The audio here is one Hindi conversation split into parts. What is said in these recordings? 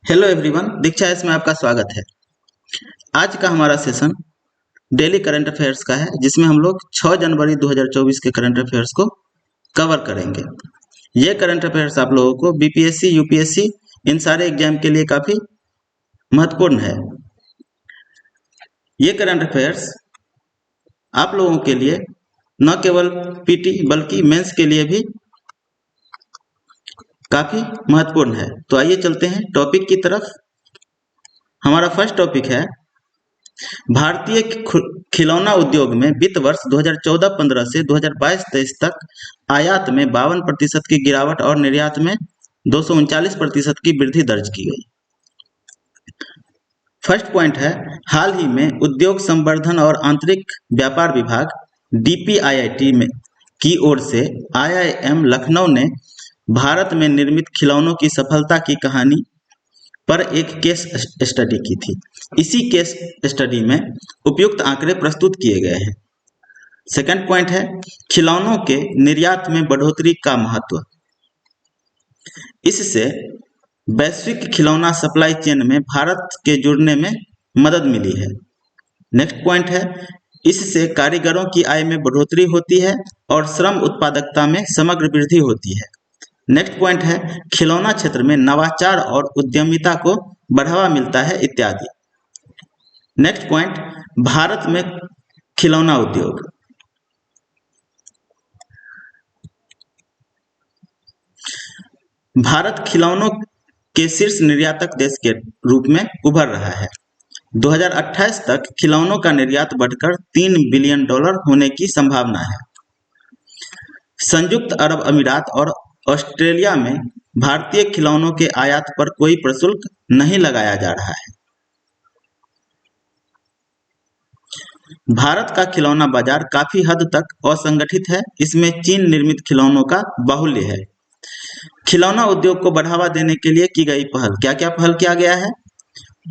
हेलो एवरीवन, दीक्षा इसमें आपका स्वागत है। आज का हमारा सेशन डेली करंट अफेयर्स का है, जिसमें हम लोग 6 जनवरी 2024 के करंट अफेयर्स को कवर करेंगे। ये करंट अफेयर्स आप लोगों को बीपीएससी, यूपीएससी इन सारे एग्जाम के लिए काफ़ी महत्वपूर्ण है। ये करंट अफेयर्स आप लोगों के लिए न केवल पीटी बल्कि मेंस के लिए भी काफ़ी महत्वपूर्ण है। तो आइए चलते हैं टॉपिक की तरफ। हमारा फर्स्ट टॉपिक है भारतीय खिलौना उद्योग में वित्त वर्ष 2014-15 से 2022-23 तक आयात में 52% की गिरावट और निर्यात में 239% की वृद्धि दर्ज की गई। फर्स्ट पॉइंट है, हाल ही में उद्योग संवर्धन और आंतरिक व्यापार विभाग डीपीआईआईटी में की ओर से आईआईएम लखनऊ ने भारत में निर्मित खिलौनों की सफलता की कहानी पर एक केस स्टडी की थी। इसी केस स्टडी में उपयुक्त आंकड़े प्रस्तुत किए गए हैं। सेकंड पॉइंट है, खिलौनों के निर्यात में बढ़ोतरी का महत्व। इससे वैश्विक खिलौना सप्लाई चेन में भारत के जुड़ने में मदद मिली है। नेक्स्ट पॉइंट है, इससे कारीगरों की आय में बढ़ोतरी होती है और श्रम उत्पादकता में समग्र वृद्धि होती है। नेक्स्ट पॉइंट है, खिलौना क्षेत्र में नवाचार और उद्यमिता को बढ़ावा मिलता है इत्यादि। नेक्स्ट पॉइंट, भारत में खिलौना उद्योग। भारत खिलौनों के शीर्ष निर्यातक देश के रूप में उभर रहा है। 2028 तक खिलौनों का निर्यात बढ़कर $3 बिलियन होने की संभावना है। संयुक्त अरब अमीरात और ऑस्ट्रेलिया में भारतीय खिलौनों के आयात पर कोई प्रशुल्क नहीं लगाया जा रहा है। भारत का खिलौना बाजार काफी हद तक असंगठित है। इसमें चीन निर्मित खिलौनों का बाहुल्य है। खिलौना उद्योग को बढ़ावा देने के लिए की गई पहल, क्या क्या पहल किया गया है?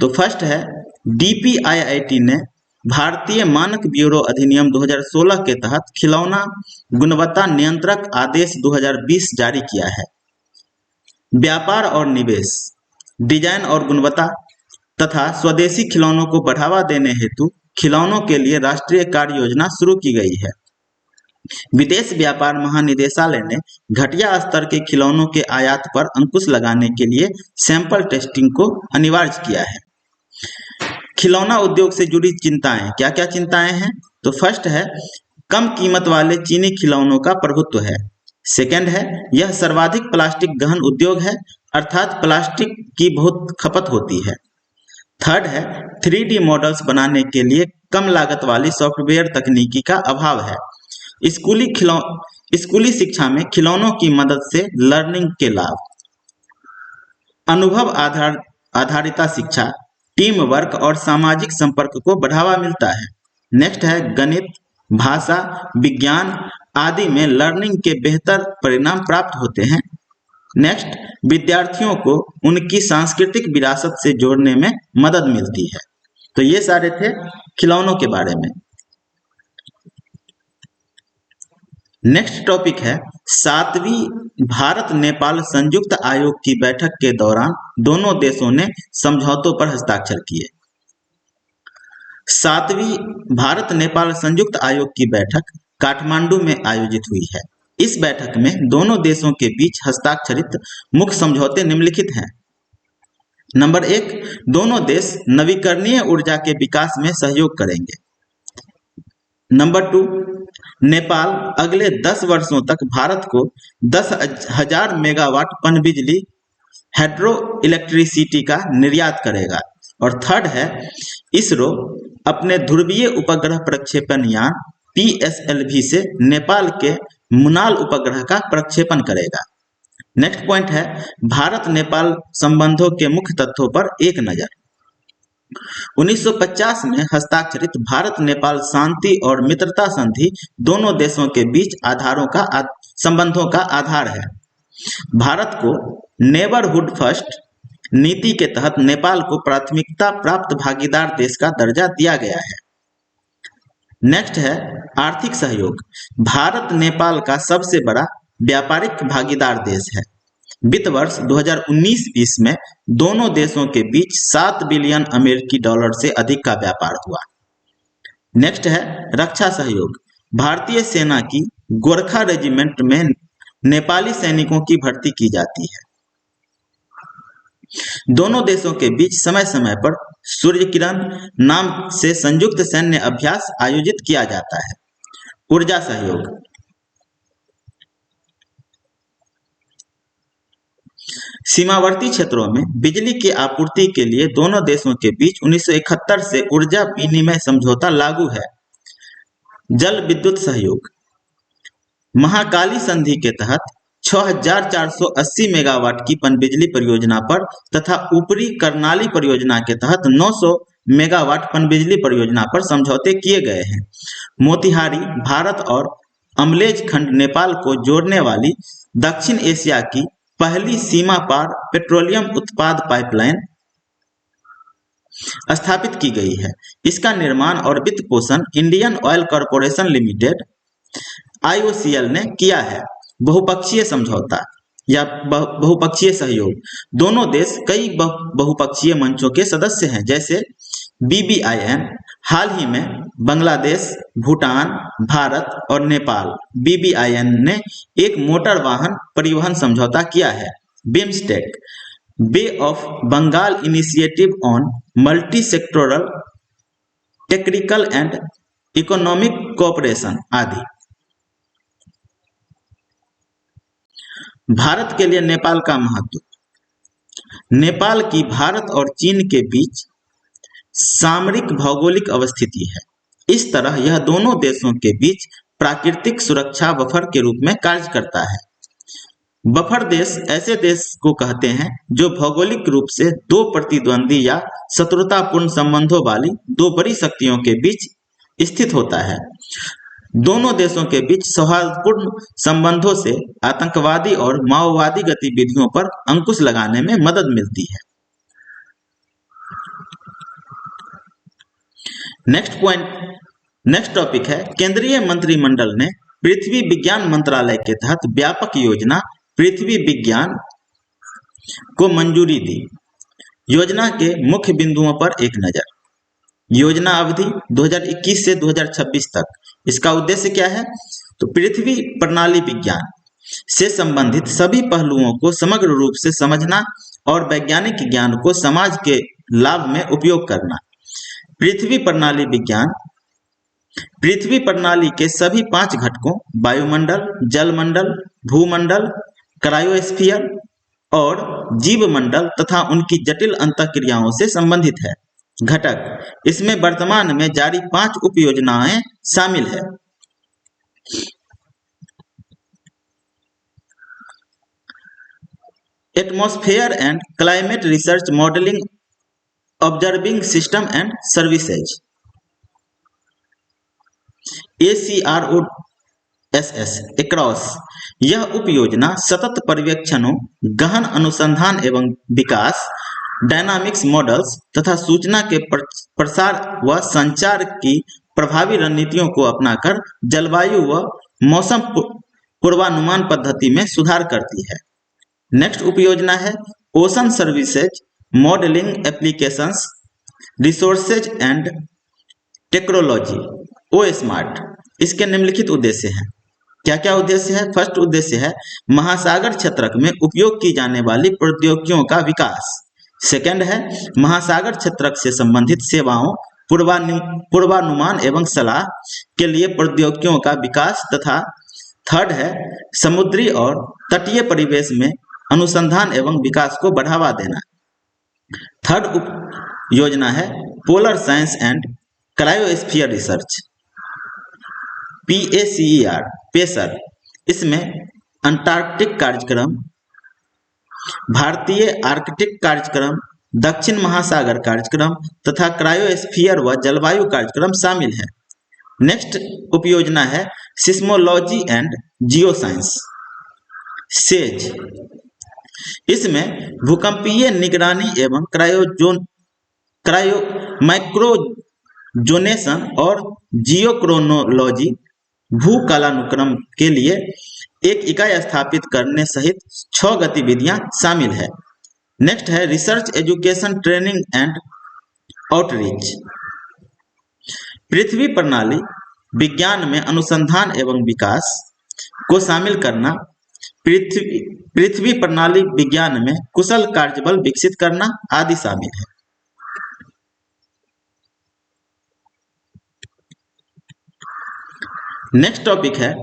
तो फर्स्ट है, डीपीआईआईटी ने भारतीय मानक ब्यूरो अधिनियम 2016 के तहत खिलौना गुणवत्ता नियंत्रक आदेश 2020 जारी किया है। व्यापार और निवेश, डिजाइन और गुणवत्ता तथा स्वदेशी खिलौनों को बढ़ावा देने हेतु खिलौनों के लिए राष्ट्रीय कार्य योजना शुरू की गई है। विदेश व्यापार महानिदेशालय ने घटिया स्तर के खिलौनों के आयात पर अंकुश लगाने के लिए सैंपल टेस्टिंग को अनिवार्य किया है। खिलौना उद्योग से जुड़ी चिंताएं, क्या क्या चिंताएं हैं? तो फर्स्ट है, कम कीमत वाले चीनी खिलौनों का प्रभुत्व है। सेकंड है, यह सर्वाधिक प्लास्टिक गहन उद्योग है, अर्थात प्लास्टिक की बहुत खपत होती है। थर्ड है, 3D मॉडल्स बनाने के लिए कम लागत वाली सॉफ्टवेयर तकनीकी का अभाव है। स्कूली शिक्षा में खिलौनों की मदद से लर्निंग के लाभ। अनुभव आधारिता शिक्षा, टीम वर्क और सामाजिक संपर्क को बढ़ावा मिलता है। नेक्स्ट है, गणित, भाषा, विज्ञान आदि में लर्निंग के बेहतर परिणाम प्राप्त होते हैं। नेक्स्ट, विद्यार्थियों को उनकी सांस्कृतिक विरासत से जोड़ने में मदद मिलती है। तो ये सारे थे खिलौनों के बारे में। नेक्स्ट टॉपिक है, 7वीं भारत नेपाल संयुक्त आयोग की बैठक के दौरान दोनों देशों ने समझौतों पर हस्ताक्षर किए। 7वीं भारत नेपाल संयुक्त आयोग की बैठक काठमांडू में आयोजित हुई है। इस बैठक में दोनों देशों के बीच हस्ताक्षरित मुख्य समझौते निम्नलिखित हैं। नंबर 1, दोनों देश नवीकरणीय ऊर्जा के विकास में सहयोग करेंगे। नंबर 2, नेपाल अगले 10 वर्षों तक भारत को 10,000 मेगावाट पनबिजली हाइड्रो इलेक्ट्रिसिटी का निर्यात करेगा। और थर्ड है, इसरो अपने ध्रुवीय उपग्रह प्रक्षेपण यान PSLV से नेपाल के मुनाल उपग्रह का प्रक्षेपण करेगा। नेक्स्ट पॉइंट है, भारत नेपाल संबंधों के मुख्य तथ्यों पर एक नजर। 1950 में हस्ताक्षरित भारत नेपाल शांति और मित्रता संधि दोनों देशों के बीच संबंधों का आधार है। भारत को नेबरहुड फर्स्ट नीति के तहत नेपाल को प्राथमिकता प्राप्त भागीदार देश का दर्जा दिया गया है। नेक्स्ट है, आर्थिक सहयोग। भारत नेपाल का सबसे बड़ा व्यापारिक भागीदार देश है। वित्त वर्ष 2019-20 में दोनों देशों के बीच 7 बिलियन अमेरिकी डॉलर से अधिक का व्यापार हुआ। नेक्स्ट है रक्षा सहयोग। भारतीय सेना की गोरखा रेजिमेंट में नेपाली सैनिकों की भर्ती की जाती है। दोनों देशों के बीच समय समय पर सूर्य किरण नाम से संयुक्त सैन्य अभ्यास आयोजित किया जाता है। ऊर्जा सहयोग। सीमावर्ती क्षेत्रों में बिजली की आपूर्ति के लिए दोनों देशों के बीच 1971 से ऊर्जा विनिमय समझौता लागू है। जल विद्युत सहयोग। महाकाली संधि के तहत 6480 मेगावाट की पनबिजली परियोजना पर तथा ऊपरी कर्नाली परियोजना के तहत 900 मेगावाट पनबिजली परियोजना पर समझौते किए गए हैं। मोतिहारी भारत और अमलेज खंड नेपाल को जोड़ने वाली दक्षिण एशिया की पहली सीमा पार पेट्रोलियम उत्पाद पाइपलाइन स्थापित की गई है। इसका निर्माण और वित्त पोषण Indian oil corporation limited IOCL ने किया है। बहुपक्षीय समझौता या बहुपक्षीय सहयोग। दोनों देश कई बहुपक्षीय मंचों के सदस्य हैं, जैसे BBIN। हाल ही में बांग्लादेश, भूटान, भारत और नेपाल BBIN ने एक मोटर वाहन परिवहन समझौता किया है। BIMSTEC, Bay of Bengal initiative on multi sectoral technical and economic cooperation आदि। भारत के लिए नेपाल का महत्व। नेपाल की भारत और चीन के बीच सामरिक भौगोलिक अवस्थिति है। इस तरह यह दोनों देशों के बीच प्राकृतिक सुरक्षा बफर के रूप में कार्य करता है। बफर देश ऐसे देश को कहते हैं जो भौगोलिक रूप से दो प्रतिद्वंदी या शत्रुतापूर्ण संबंधों वाली दो बड़ी शक्तियों के बीच स्थित होता है। दोनों देशों के बीच सौहार्दपूर्ण संबंधों से आतंकवादी और माओवादी गतिविधियों पर अंकुश लगाने में मदद मिलती है। नेक्स्ट टॉपिक है केंद्रीय मंत्रिमंडल ने पृथ्वी विज्ञान मंत्रालय के तहत व्यापक योजना पृथ्वी विज्ञान को मंजूरी दी। योजना के मुख्य बिंदुओं पर एक नजर। योजना अवधि 2021 से 2026 तक। इसका उद्देश्य क्या है? तो पृथ्वी प्रणाली विज्ञान से संबंधित सभी पहलुओं को समग्र रूप से समझना और वैज्ञानिक ज्ञान को समाज के लाभ में उपयोग करना। पृथ्वी प्रणाली विज्ञान पृथ्वी प्रणाली के सभी 5 घटकों वायुमंडल, जलमंडल, भूमंडल, क्रायोस्फीयर और जीवमंडल तथा उनकी जटिल अंतःक्रियाओं से संबंधित है। घटक इसमें वर्तमान में जारी 5 उपयोजनाएं शामिल है। Atmosphere and climate research modelling observing system and services ACROSS across. यह उपयोजना सतत पर्यवेक्षणों, गहन अनुसंधान एवं विकास, डायनामिक्स मॉडल्स तथा सूचना के प्रसार व संचार की प्रभावी रणनीतियों को अपनाकर जलवायु व मौसम पूर्वानुमान पद्धति में सुधार करती है। नेक्स्ट उपयोजना है ocean services modelling applications resources and technology OSMART। इसके निम्नलिखित उद्देश्य हैं। क्या क्या उद्देश्य है? फर्स्ट उद्देश्य है महासागर क्षेत्रक में उपयोग की जाने वाली प्रौद्योगिकियों का विकास। सेकंड है महासागर क्षेत्रक से संबंधित सेवाओं, पूर्वानुमान एवं सलाह के लिए प्रौद्योगिकियों का विकास तथा थर्ड है समुद्री और तटीय परिवेश में अनुसंधान एवं विकास को बढ़ावा देना। थर्ड योजना है polar science and cryosphere research PACER। इसमें अंटार्कटिक कार्यक्रम, भारतीय आर्कटिक कार्यक्रम, दक्षिण महासागर कार्यक्रम तथा क्रायोस्फीयर व जलवायु कार्यक्रम शामिल है। नेक्स्ट उपयोजना है सिस्मोलॉजी एंड जियोसाइंस SAGE। इसमें भूकंपीय निगरानी एवं माइक्रोजोनेशन और जियोक्रोनोलॉजी, भू कालानुक्रम के लिए एक इकाई स्थापित करने सहित 6 गतिविधियां शामिल है। नेक्स्ट है research, education, training and outreach. पृथ्वी प्रणाली विज्ञान में अनुसंधान एवं विकास को शामिल करना, पृथ्वी प्रणाली विज्ञान में कुशल कार्यबल विकसित करना आदि शामिल है। नेक्स्ट टॉपिक है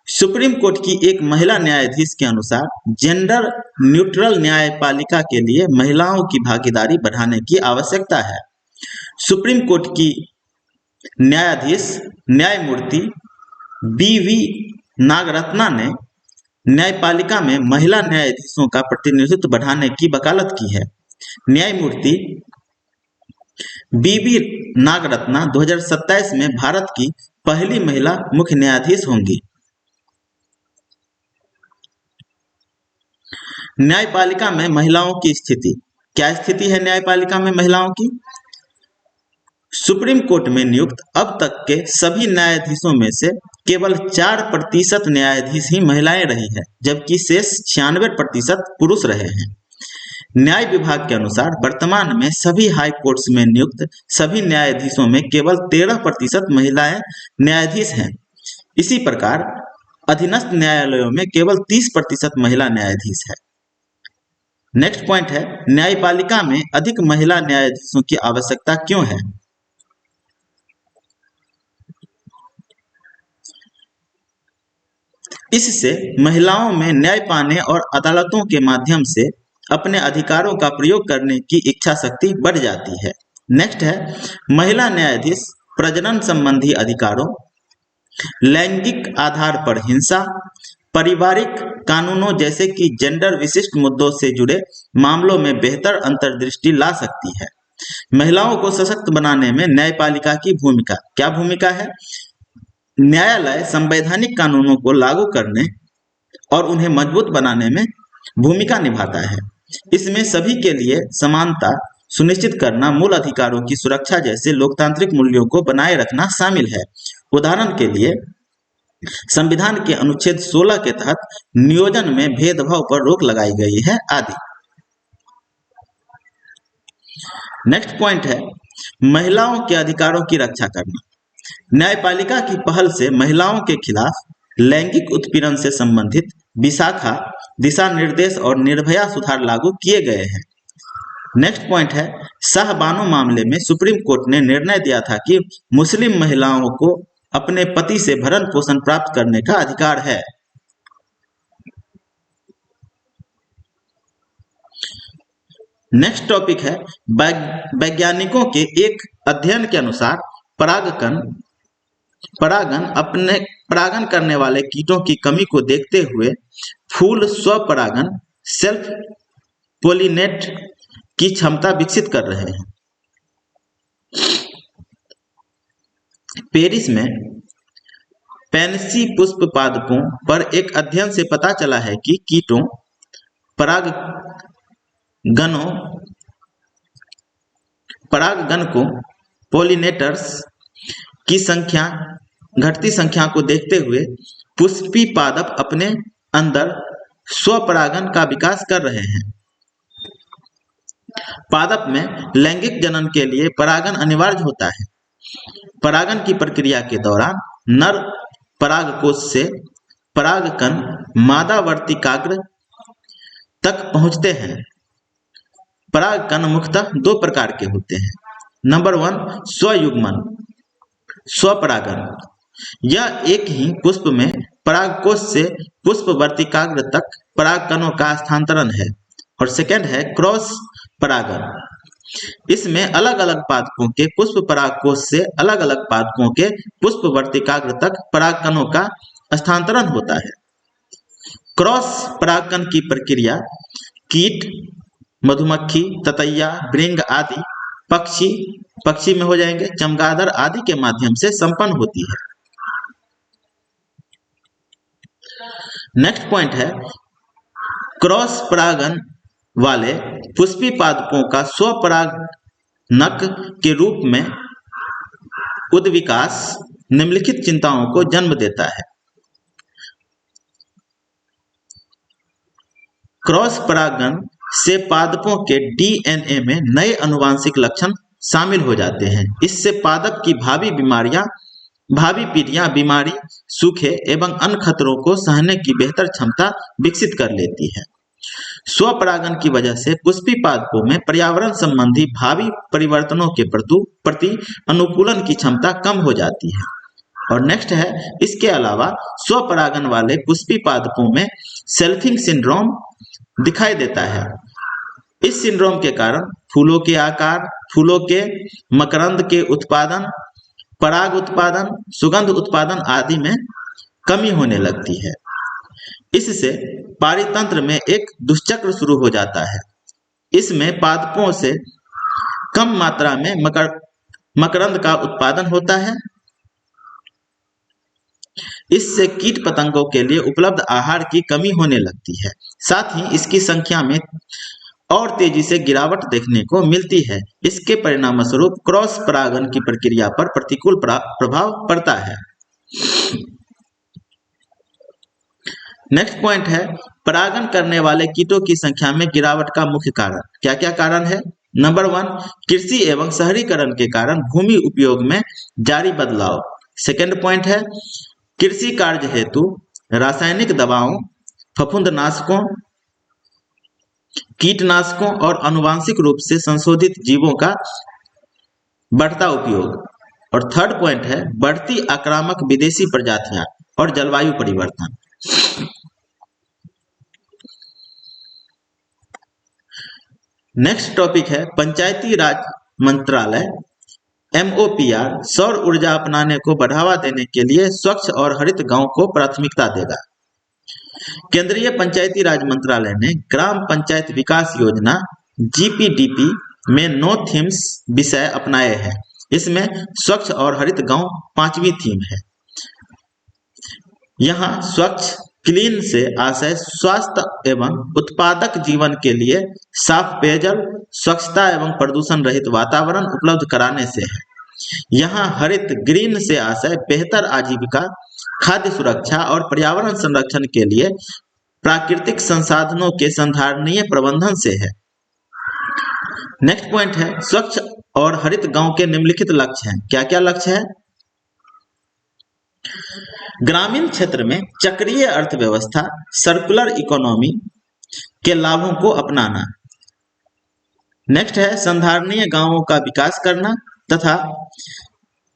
सुप्रीम कोर्ट की एक महिला न्यायाधीश के अनुसार जेंडर न्यूट्रल न्यायपालिका के लिए महिलाओं की भागीदारी बढ़ाने की आवश्यकता है। सुप्रीम कोर्ट की न्यायाधीश न्यायमूर्ति बी.वी. नागरत्ना ने न्यायपालिका में महिला न्यायाधीशों का प्रतिनिधित्व बढ़ाने की वकालत की है। न्यायमूर्ति बी.वी. नागरत्ना 2027 में भारत की पहली महिला मुख्य न्यायाधीश होंगी। न्यायपालिका में महिलाओं की स्थिति, क्या स्थिति है न्यायपालिका में महिलाओं की? सुप्रीम कोर्ट में नियुक्त अब तक के सभी न्यायाधीशों में से केवल 4% न्यायाधीश ही महिलाएं रही है, जबकि शेष 96% पुरुष रहे हैं। न्याय विभाग के अनुसार वर्तमान में सभी हाई कोर्ट्स में नियुक्त सभी न्यायाधीशों में केवल 13% महिलाएं न्यायाधीश हैं। इसी प्रकार अधीनस्थ न्यायालयों में केवल 30% महिला न्यायाधीश है। नेक्स्ट पॉइंट है न्यायपालिका में अधिक महिला न्यायाधीशों की आवश्यकता क्यों है? इससे महिलाओं में न्याय पाने और अदालतों के माध्यम से अपने अधिकारों का प्रयोग करने की इच्छा शक्ति बढ़ जाती है। नेक्स्ट है महिला न्यायाधीश प्रजनन संबंधी अधिकारों, लैंगिक आधार पर हिंसा, पारिवारिक कानूनों जैसे कि जेंडर विशिष्ट मुद्दों से जुड़े मामलों में बेहतर अंतर्दृष्टि ला सकती है। महिलाओं को सशक्त बनाने में न्यायपालिका की भूमिका, क्या भूमिका है? न्यायालय संवैधानिक कानूनों को लागू करने और उन्हें मजबूत बनाने में भूमिका निभाता है। इसमें सभी के लिए समानता सुनिश्चित करना, मूल अधिकारों की सुरक्षा जैसे लोकतांत्रिक मूल्यों को बनाए रखना शामिल है। उदाहरण के लिए संविधान के अनुच्छेद 16 के तहत नियोजन में भेदभाव पर रोक लगाई गई है आदि। नेक्स्ट पॉइंट है महिलाओं के अधिकारों की रक्षा करना। न्यायपालिका की पहल से महिलाओं के खिलाफ लैंगिक उत्पीड़न से संबंधित विशाखा दिशा निर्देश और निर्भया सुधार लागू किए गए हैं। नेक्स्ट पॉइंट है शाहबानो मामले में सुप्रीम कोर्ट ने निर्णय दिया था कि मुस्लिम महिलाओं को अपने पति से भरण पोषण प्राप्त करने का अधिकार है। नेक्स्ट टॉपिक है वैज्ञानिकों के एक अध्ययन के अनुसार परागन करने वाले कीटों की कमी को देखते हुए फूल स्वपरागन सेल्फ पोलिनेट की क्षमता विकसित कर रहे हैं। पेरिस में पैंसी पुष्प पादपों पर एक अध्ययन से पता चला है कि कीटों परागगण को पोलिनेटर्स की घटती संख्या को देखते हुए पुष्पी पादप अपने अंदर स्वपरागन का विकास कर रहे हैं। पादप में लैंगिक जनन के लिए परागन अनिवार्य होता है। परागन की प्रक्रिया के दौरान नर परागकोश से परागकण मादा वर्तिकाग्र तक पहुंचते हैं। परागकण मुख्यतः 2 प्रकार के होते हैं। नंबर 1 स्वयुग्मन स्वपरागन, यह एक ही पुष्प में परागकोश से पुष्प वर्तिकाग्र तक परागकणों का स्थानांतरण है। और सेकंड है क्रॉस परागन, इसमें अलग अलग पादपों के पुष्प परागकोश से अलग अलग पादपों के पुष्प वर्तिकाग्र तक परागकणों का स्थानांतरण होता है। क्रॉस परागकण की प्रक्रिया कीट, मधुमक्खी, ततैया, भृंग आदि पक्षी में हो जाएंगे, चमगादड़ आदि के माध्यम से संपन्न होती है। नेक्स्ट पॉइंट है क्रॉस परागन वाले पुष्पी पादपों का स्वपरागनक के रूप में उद्विकास निम्नलिखित चिंताओं को जन्म देता है। क्रॉस परागण से पादपों के डीएनए में नए आनुवंशिक लक्षण शामिल हो जाते हैं। इससे पादप की भावी पीढ़ियां बीमारी, सूखे एवं अन्य खतरों को सहने की बेहतर क्षमता विकसित कर लेती है। स्वपरागण की वजह से पुष्पी पादपों में पर्यावरण संबंधी भावी परिवर्तनों के प्रति अनुकूलन की क्षमता कम हो जाती है। और नेक्स्ट है, इसके अलावा स्वपरागण वाले पुष्पी पादपों में सेल्फिंग सिंड्रोम दिखाई देता है। इस सिंड्रोम के कारण फूलों के आकार, फूलों के मकरंद के उत्पादन, पराग उत्पादन, सुगंध उत्पादन आदि में कमी होने लगती है। इससे पारितंत्र में एक दुष्चक्र शुरू हो जाता है। इसमें पादपों से कम मात्रा में मकरंद का उत्पादन होता है। इससे कीट पतंगों के लिए उपलब्ध आहार की कमी होने लगती है। साथ ही इसकी संख्या में और तेजी से गिरावट देखने को मिलती है। इसके परिणामस्वरूप क्रॉस परागण की प्रक्रिया पर प्रतिकूल प्रभाव पड़ता है। नेक्स्ट पॉइंट है, परागण करने वाले कीटों की संख्या में गिरावट का मुख्य कारण। क्या क्या कारण है? नंबर 1, कृषि एवं शहरीकरण के कारण भूमि उपयोग में जारी बदलाव। सेकेंड पॉइंट है, कृषि कार्य हेतु रासायनिक दवाओं, फफूंदनाशकों, कीटनाशकों और आनुवांशिक रूप से संशोधित जीवों का बढ़ता उपयोग। और थर्ड पॉइंट है, बढ़ती आक्रामक विदेशी प्रजातियां और जलवायु परिवर्तन। नेक्स्ट टॉपिक है, पंचायती राज मंत्रालय MOPR सौर ऊर्जा अपनाने को बढ़ावा देने के लिए स्वच्छ और हरित गांव को प्राथमिकता देगा। केंद्रीय पंचायती राज मंत्रालय ने ग्राम पंचायत विकास योजना GPDP में 9 थीम्स विषय अपनाए हैं। इसमें स्वच्छ और हरित गांव 5वीं थीम है। यहाँ स्वच्छ क्लीन से आशय स्वास्थ्य एवं उत्पादक जीवन के लिए साफ पेयजल, स्वच्छता एवं प्रदूषण रहित वातावरण उपलब्ध कराने से है। यहाँ हरित ग्रीन से आशय बेहतर आजीविका, खाद्य सुरक्षा और पर्यावरण संरक्षण के लिए प्राकृतिक संसाधनों के संधारणीय प्रबंधन से है। नेक्स्ट पॉइंट है, स्वच्छ और हरित गांव के निम्नलिखित लक्ष्य हैं। क्या क्या लक्ष्य है? ग्रामीण क्षेत्र में चक्रीय अर्थव्यवस्था, सर्कुलर इकोनॉमी के लाभों को अपनाना। नेक्स्ट है, संधारणीय गांवों का विकास करना। तथा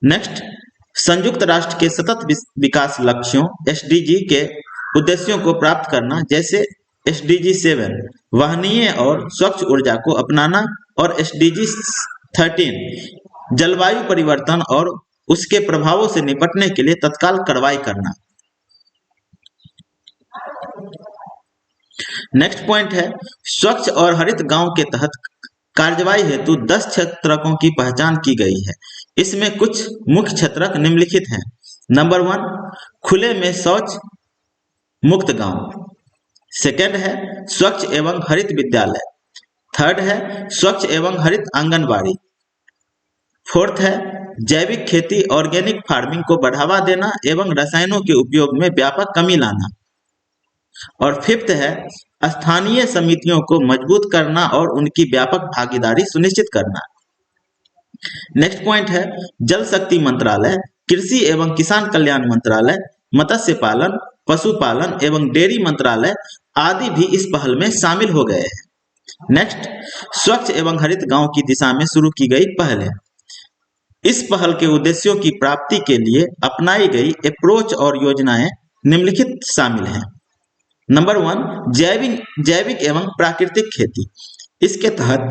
नेक्स्ट, संयुक्त राष्ट्र के सतत विकास लक्ष्यों SDG के उद्देश्यों को प्राप्त करना, जैसे SDG 7 वाहनीय और स्वच्छ ऊर्जा को अपनाना और SDG 13 जलवायु परिवर्तन और उसके प्रभावों से निपटने के लिए तत्काल कार्रवाई करना। नेक्स्ट पॉइंट है, स्वच्छ और हरित गांव के तहत कार्यवाही हेतु 10 क्षेत्रकों की पहचान की गई है। इसमें कुछ मुख्य क्षेत्रक निम्नलिखित हैं। नंबर 1, खुले में शौच मुक्त गांव। सेकेंड है, स्वच्छ एवं हरित विद्यालय। थर्ड है, स्वच्छ एवं हरित आंगनबाड़ी। फोर्थ है, जैविक खेती ऑर्गेनिक फार्मिंग को बढ़ावा देना एवं रसायनों के उपयोग में व्यापक कमी लाना। और फिफ्थ है, स्थानीय समितियों को मजबूत करना और उनकी व्यापक भागीदारी सुनिश्चित करना। नेक्स्ट पॉइंट है, जल शक्ति मंत्रालय, कृषि एवं किसान कल्याण मंत्रालय, मत्स्य पालन, पशुपालन एवं डेयरी मंत्रालय आदि भी इस पहल में शामिल हो गए हैं। नेक्स्ट, स्वच्छ एवं हरित गांव की दिशा में शुरू की गई पहल है। इस पहल के उद्देश्यों की प्राप्ति के लिए अपनाई गई अप्रोच और योजनाएं निम्नलिखित शामिल हैं। नंबर 1, जैविक एवं प्राकृतिक खेती। इसके तहत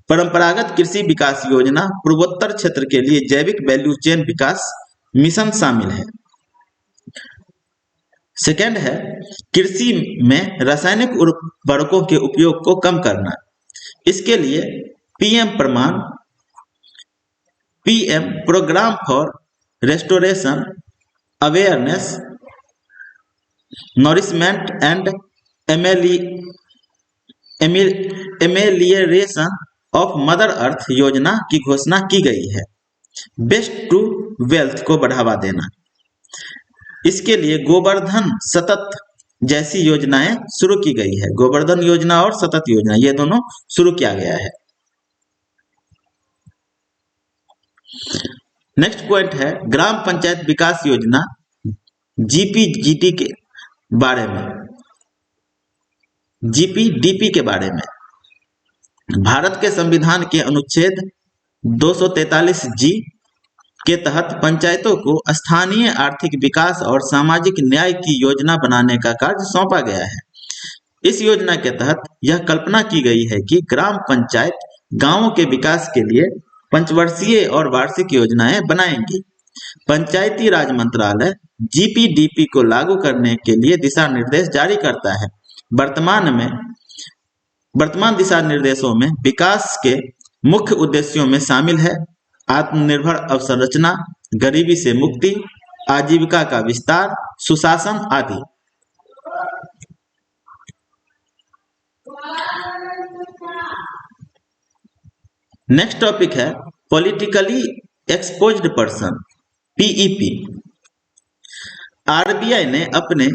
परंपरागत कृषि विकास योजना पूर्वोत्तर क्षेत्र के लिए जैविक वैल्यू चेन विकास मिशन शामिल है। सेकेंड है, कृषि में रासायनिक उर्वरकों के उपयोग को कम करना। इसके लिए PM programme for restoration awareness nourishment and amelioration of mother earth योजना की घोषणा की गई है। वेस्ट टू वेल्थ को बढ़ावा देना। इसके लिए गोवर्धन सतत जैसी योजनाएं शुरू की गई है। गोवर्धन योजना और सतत योजना ये दोनों शुरू किया गया है। नेक्स्ट पॉइंट है ग्राम पंचायत विकास योजना जीपीजीटी के बारे में, जीपीडीपी के बारे में। भारत के संविधान के अनुच्छेद 243 जी के तहत पंचायतों को स्थानीय आर्थिक विकास और सामाजिक न्याय की योजना बनाने का कार्य सौंपा गया है। इस योजना के तहत यह कल्पना की गई है कि ग्राम पंचायत गांवों के विकास के लिए पंचवर्षीय और वार्षिक योजनाएं बनाएंगी। पंचायती राज मंत्रालय जीपीडीपी को लागू करने के लिए दिशा निर्देश जारी करता है। वर्तमान दिशा निर्देशों में विकास के मुख्य उद्देश्यों में शामिल है आत्मनिर्भर अवसंरचना, गरीबी से मुक्ति, आजीविका का विस्तार, सुशासन आदि। नेक्स्ट टॉपिक है politically exposed person, PEP. RBI ने अपने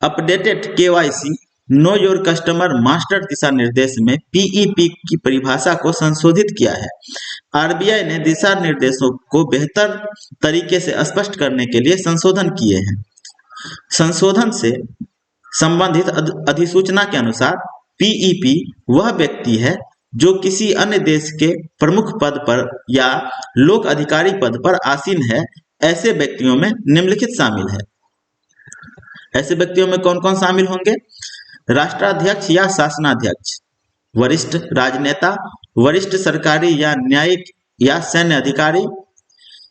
updated KYC know your customer master दिशा निर्देश में पीईपी की परिभाषा को संशोधित किया है। आरबीआई ने दिशा निर्देशों को बेहतर तरीके से स्पष्ट करने के लिए संशोधन किए हैं। संशोधन से संबंधित अधिसूचना के अनुसार पीईपी वह व्यक्ति है जो किसी अन्य देश के प्रमुख पद पर या लोक अधिकारी पद पर आसीन है। ऐसे व्यक्तियों में निम्नलिखित शामिल है। ऐसे व्यक्तियों में कौन कौन शामिल होंगे? राष्ट्राध्यक्ष या शासनाध्यक्ष, वरिष्ठ राजनेता, वरिष्ठ सरकारी या न्यायिक या सैन्य अधिकारी,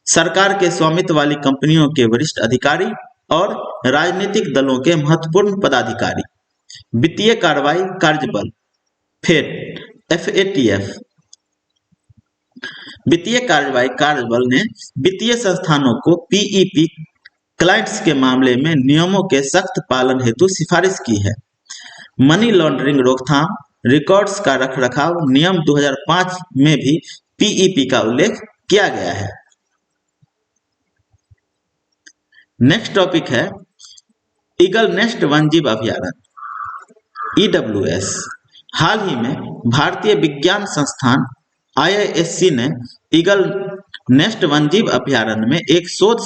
सरकार के स्वामित्व वाली कंपनियों के वरिष्ठ अधिकारी और राजनीतिक दलों के महत्वपूर्ण पदाधिकारी। वित्तीय कार्रवाई कार्यबल, FATF। वित्तीय कार्रवाई कार्यबल ने वित्तीय संस्थानों को पीईपी क्लाइंट्स के मामले में नियमों के सख्त पालन हेतु सिफारिश की है। मनी लॉन्ड्रिंग रोकथाम रिकॉर्ड्स का रखरखाव नियम 2005 में भी पीईपी का उल्लेख किया गया है। नेक्स्ट टॉपिक है ईगल नेस्ट वन्यजीव अभयारण्य, EWS। हाल ही में भारतीय विज्ञान संस्थान IISc ने ईगल नेस्ट वन्यजीव अभयारण्य में एक शोध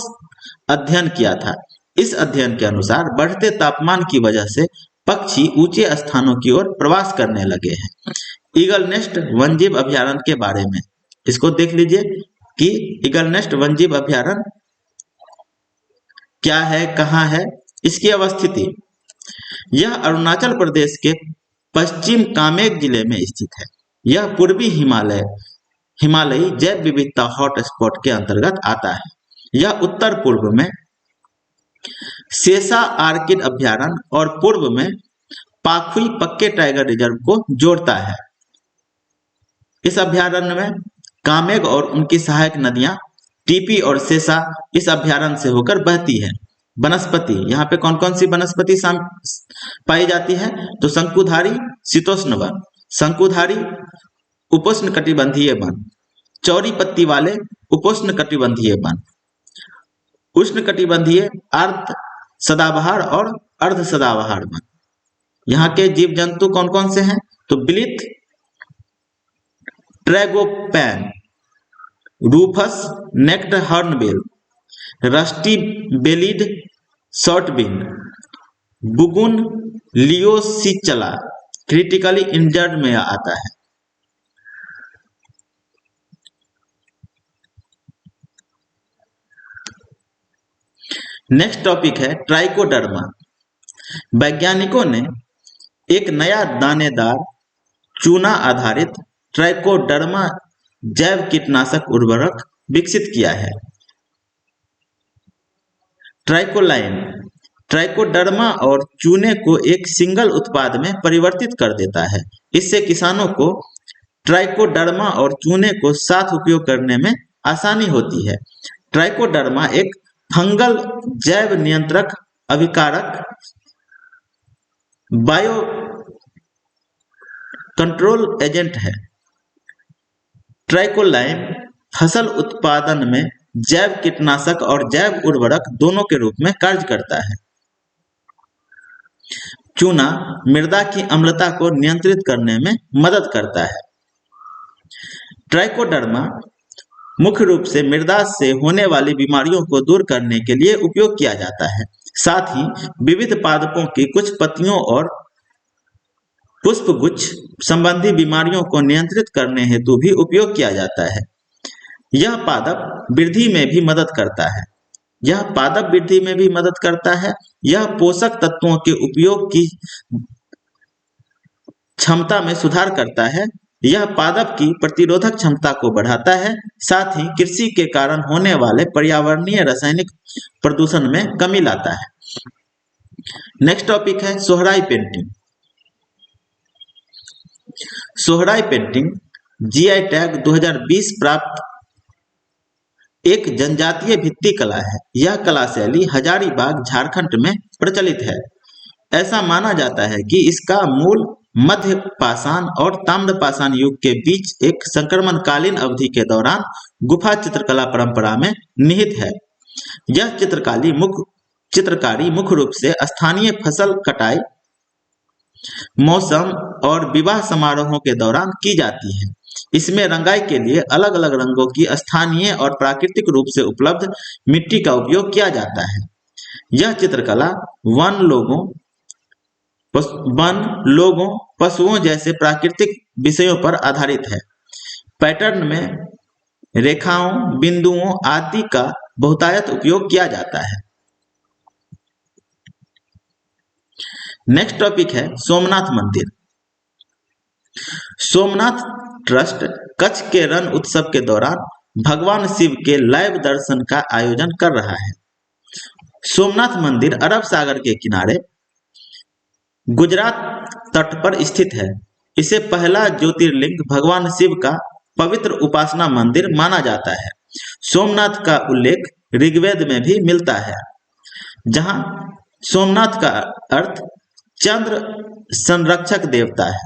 अध्ययन किया था। इस अध्ययन के अनुसार बढ़ते तापमान की वजह से पक्षी ऊंचे स्थानों की ओर प्रवास करने लगे हैं। ईगल नेस्ट वन्यजीव अभयारण्य के बारे में इसको देख लीजिए कि ईगल नेस्ट वन्यजीव अभयारण्य क्या है, कहाँ है, इसकी अवस्थिति। यह अरुणाचल प्रदेश के पश्चिम कामेंग जिले में स्थित है। यह पूर्वी हिमालयी जैव विविधता हॉटस्पॉट के अंतर्गत आता है। यह उत्तर पूर्व में सेसा आर्किड अभयारण्य और पूर्व में पाखुई पक्के टाइगर रिजर्व को जोड़ता है। इस अभयारण्य में कामेंग और उनकी सहायक नदियां टीपी और सेसा इस अभयारण्य से होकर बहती है। वनस्पति, यहाँ पे कौन कौन सी वनस्पति पाई जाती है? तो शंकुधारी शीतोष्ण वन, शंकुधारी उपोष्ण कटिबंधीय वन, चौड़ी पत्ती वाले उपोष्ण कटिबंधीय वन, उष्ण कटिबंधीय अर्ध सदाबहार और अर्ध सदाबहार वन। यहाँ के जीव जंतु कौन कौन से हैं? तो Blyth's, tragopan, rufous necked hornbill, rusty bellied shortwing, Bugun liocichla critically endangered में आता है। नेक्स्ट टॉपिक है ट्राइकोडर्मा। वैज्ञानिकों ने एक नया दानेदार चूना आधारित ट्राइकोडर्मा जैव कीटनाशक उर्वरक विकसित किया है। ट्राइकोलाइन ट्राइकोडर्मा और चूने को एक सिंगल उत्पाद में परिवर्तित कर देता है। इससे किसानों को ट्राइकोडर्मा और चूने को साथ उपयोग करने में आसानी होती है। ट्राइकोडर्मा एक फंगल जैव नियंत्रक अभिकारक बायो कंट्रोल एजेंट है। ट्राइकोलाइन फसल उत्पादन में जैव कीटनाशक और जैव उर्वरक दोनों के रूप में कार्य करता है। चूना मृदा की अम्लता को नियंत्रित करने में मदद करता है। ट्राइकोडर्मा मुख्य रूप से मृदा से होने वाली बीमारियों को दूर करने के लिए उपयोग किया जाता है। साथ ही विविध पादपों की कुछ पत्तियों और पुष्पगुच्छ संबंधी बीमारियों को नियंत्रित करने हेतु भी उपयोग किया जाता है। यह पादप वृद्धि में भी मदद करता है। यह पोषक तत्वों के उपयोग की क्षमता में सुधार करता है। यह पादप की प्रतिरोधक क्षमता को बढ़ाता है। साथ ही कृषि के कारण होने वाले पर्यावरणीय रासायनिक प्रदूषण में कमी लाता है। नेक्स्ट टॉपिक है Sohrai painting. Sohrai painting GI tag 2020 प्राप्त एक जनजातीय भित्ति कला है। यह कला शैली हजारीबाग झारखंड में प्रचलित है। ऐसा माना जाता है कि इसका मूल मध्य पाषाण और ताम्रपाषाण युग के बीच एक संक्रमणकालीन अवधि के दौरान गुफा चित्रकला परंपरा में निहित है। यह चित्रकारी मुख्य रूप से स्थानीय फसल कटाई, मौसम और विवाह समारोहों के दौरान की जाती है। इसमें रंगाई के लिए अलग अलग रंगों की स्थानीय और प्राकृतिक रूप से उपलब्ध मिट्टी का उपयोग किया जाता है। यह चित्रकला वन लोगों, पशुओं जैसे प्राकृतिक विषयों पर आधारित है। पैटर्न में रेखाओं, बिंदुओं आदि का बहुतायत उपयोग किया जाता है। नेक्स्ट टॉपिक है सोमनाथ मंदिर। सोमनाथ ट्रस्ट कच्छ के रण उत्सव के दौरान भगवान शिव के लाइव दर्शन का आयोजन कर रहा है। सोमनाथ मंदिर अरब सागर के किनारे गुजरात तट पर स्थित है। इसे पहला ज्योतिर्लिंग भगवान शिव का पवित्र उपासना मंदिर माना जाता है। सोमनाथ का उल्लेख ऋग्वेद में भी मिलता है, जहां सोमनाथ का अर्थ चंद्र संरक्षक देवता है।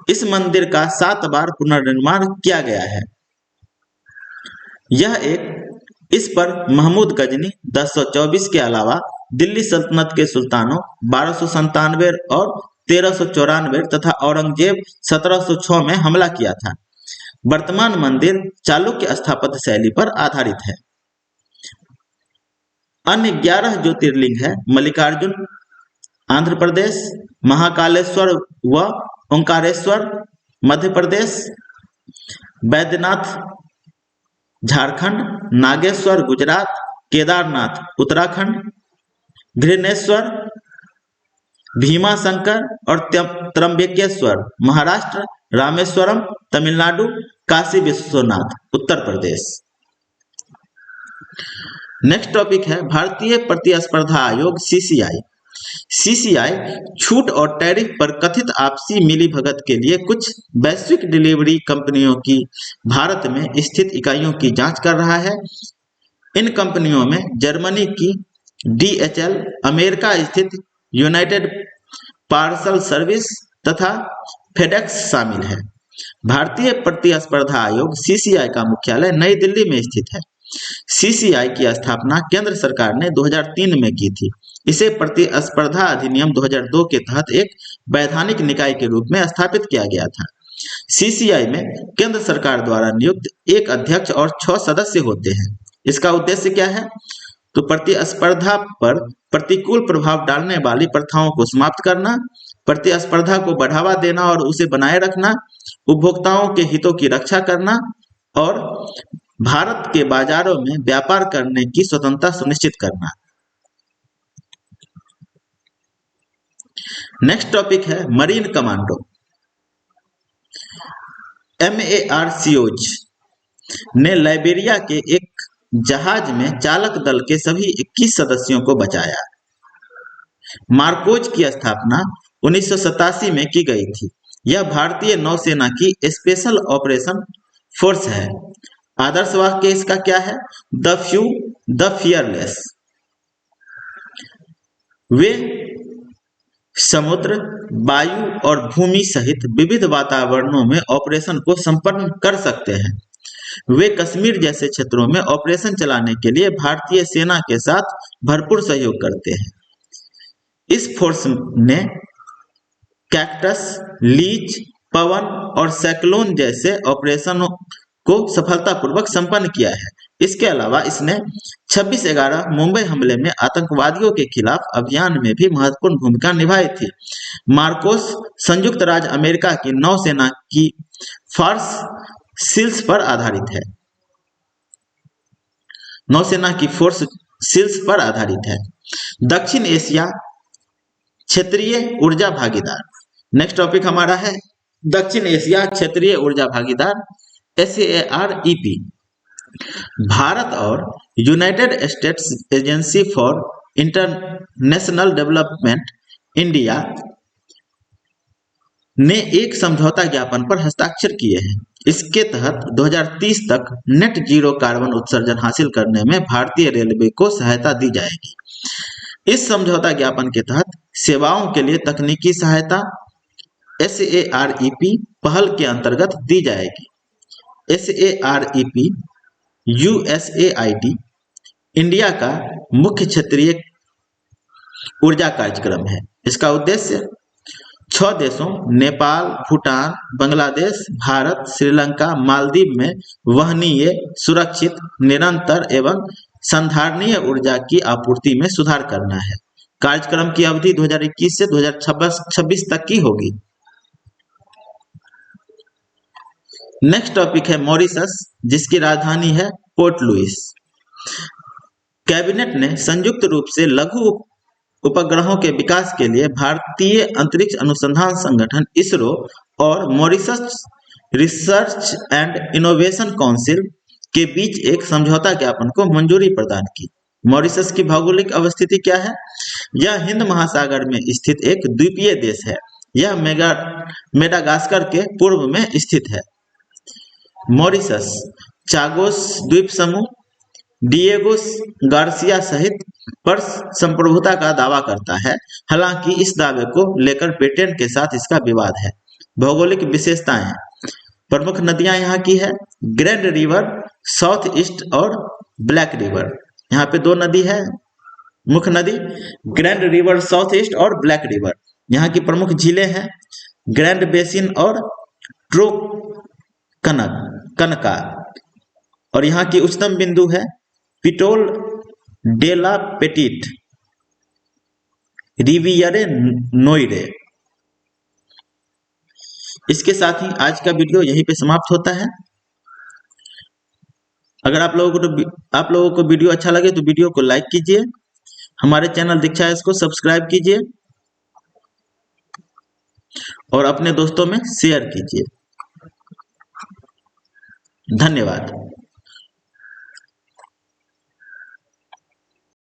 इस मंदिर का 7 बार पुनर्निर्माण किया गया है। इस पर महमूद गजनी 1024 के अलावा दिल्ली सल्तनत के सुल्तानों 1297 और 1394 तथा औरंगजेब 1706 में हमला किया था। वर्तमान मंदिर चालुक्य स्थापत्य शैली पर आधारित है। अन्य 11 ज्योतिर्लिंग है मल्लिकार्जुन आंध्र प्रदेश, महाकालेश्वर व ओंकारेश्वर मध्य प्रदेश, बैद्यनाथ झारखंड, नागेश्वर गुजरात, केदारनाथ उत्तराखंड, घृणेश्वर, भीमाशंकर और त्र्यंबकेश्वर महाराष्ट्र, रामेश्वरम तमिलनाडु, काशी विश्वनाथ उत्तर प्रदेश। नेक्स्ट टॉपिक है भारतीय प्रतिस्पर्धा आयोग सीसीआई। सीसीआई छूट और टैरिफ पर कथित आपसी मिलीभगत के लिए कुछ वैश्विक डिलीवरी कंपनियों की भारत में स्थित इकाइयों की जांच कर रहा है। इन कंपनियों में जर्मनी की DHL, अमेरिका स्थित यूनाइटेड पार्सल सर्विस तथा फेडेक्स शामिल है। भारतीय प्रतिस्पर्धा आयोग सीसीआई का मुख्यालय नई दिल्ली में स्थित है। सीसीआई की स्थापना केंद्र सरकार ने 2003 में की थी। इसे प्रतिस्पर्धा अधिनियम 2002 के तहत एक वैधानिक निकाय के रूप में स्थापित किया गया था। सीसीआई में केंद्र सरकार द्वारा नियुक्त एक अध्यक्ष और 6 सदस्य होते हैं। इसका उद्देश्य क्या है? तो प्रतिस्पर्धा पर प्रतिकूल प्रभाव डालने वाली प्रथाओं को समाप्त करना, प्रतिस्पर्धा को बढ़ावा देना और उसे बनाए रखना, उपभोक्ताओं के हितों की रक्षा करना और भारत के बाजारों में व्यापार करने की स्वतंत्रता सुनिश्चित करना। नेक्स्ट टॉपिक है मरीन कमांडो। MARCOG ने लाइबेरिया के एक जहाज में चालक दल के सभी 21 सदस्यों को बचाया। मार्कोज की स्थापना 1987 में की गई थी। यह भारतीय नौसेना की स्पेशल ऑपरेशन फोर्स है। आदर्श वाक्य इसका क्या है? The few the fearless. वे समुद्र, वायु और भूमि सहित विविध वातावरणों में ऑपरेशन को संपन्न कर सकते हैं। वे कश्मीर जैसे क्षेत्रों में ऑपरेशन चलाने के लिए भारतीय सेना के साथ भरपूर सहयोग करते हैं। इस फोर्स ने कैक्टस, लीच, पवन और साइक्लोन जैसे ऑपरेशनों को सफलतापूर्वक संपन्न किया है। इसके अलावा इसने 26/11 मुंबई हमले में आतंकवादियों के खिलाफ अभियान में भी महत्वपूर्ण भूमिका निभाई थी। मार्कोस संयुक्त राज्य अमेरिका की नौसेना की फोर्स सील्स पर आधारित है। नौसेना की फोर्स सील्स पर आधारित है। दक्षिण एशिया क्षेत्रीय ऊर्जा भागीदार। नेक्स्ट टॉपिक हमारा है दक्षिण एशिया क्षेत्रीय ऊर्जा भागीदार SAAREP। भारत और United states agency for international development India ने एक समझौता ज्ञापन पर हस्ताक्षर किए हैं। इसके तहत 2030 तक नेट जीरो कार्बन उत्सर्जन हासिल करने में भारतीय रेलवे को सहायता दी जाएगी। इस समझौता ज्ञापन के तहत सेवाओं के लिए तकनीकी सहायता SAAREP पहल के अंतर्गत दी जाएगी। SAAREP USAID इंडिया का मुख्य क्षेत्रीय ऊर्जा कार्यक्रम है। इसका उद्देश्य 6 देशों नेपाल, भूटान, बांग्लादेश, भारत, श्रीलंका, मालदीव में वहनीय, सुरक्षित, निरंतर एवं संधारणीय ऊर्जा की आपूर्ति में सुधार करना है। कार्यक्रम की अवधि 2021 से 2026 तक की होगी। नेक्स्ट टॉपिक है मॉरिशस, जिसकी राजधानी है पोर्ट लुइस। कैबिनेट ने संयुक्त रूप से लघु उपग्रहों के विकास के लिए भारतीय अंतरिक्ष अनुसंधान संगठन इसरो और Mauritius research and innovation council के बीच एक समझौता ज्ञापन को मंजूरी प्रदान की। मॉरिशस की भौगोलिक अवस्थिति क्या है? यह हिंद महासागर में स्थित एक द्वीपीय देश है। यह मेडागास्कर के पूर्व में स्थित है। मॉरिशस चागोस द्वीप समूह, डिएगो गार्सिया सहित पर संप्रभुता का दावा करता है। हालांकि इस दावे को लेकर पेटेंट के साथ इसका विवाद है। भौगोलिक विशेषताएं, प्रमुख नदियां यहाँ की है ग्रैंड रिवर, साउथ ईस्ट और ब्लैक रिवर। यहाँ पे 2 नदी है मुख्य नदी, ग्रैंड रिवर साउथ ईस्ट और ब्लैक रिवर। यहाँ की प्रमुख झीलें हैं ग्रैंड बेसिन और ट्रो कनका। और यहाँ की उच्चतम बिंदु है पिटोल डेला पेटिट रिवियरे नोइरे। इसके साथ ही आज का वीडियो यहीं पे समाप्त होता है। अगर आप लोगों को वीडियो अच्छा लगे तो वीडियो को लाइक कीजिए, हमारे चैनल दीक्षा इसको सब्सक्राइब कीजिए और अपने दोस्तों में शेयर कीजिए। धन्यवाद।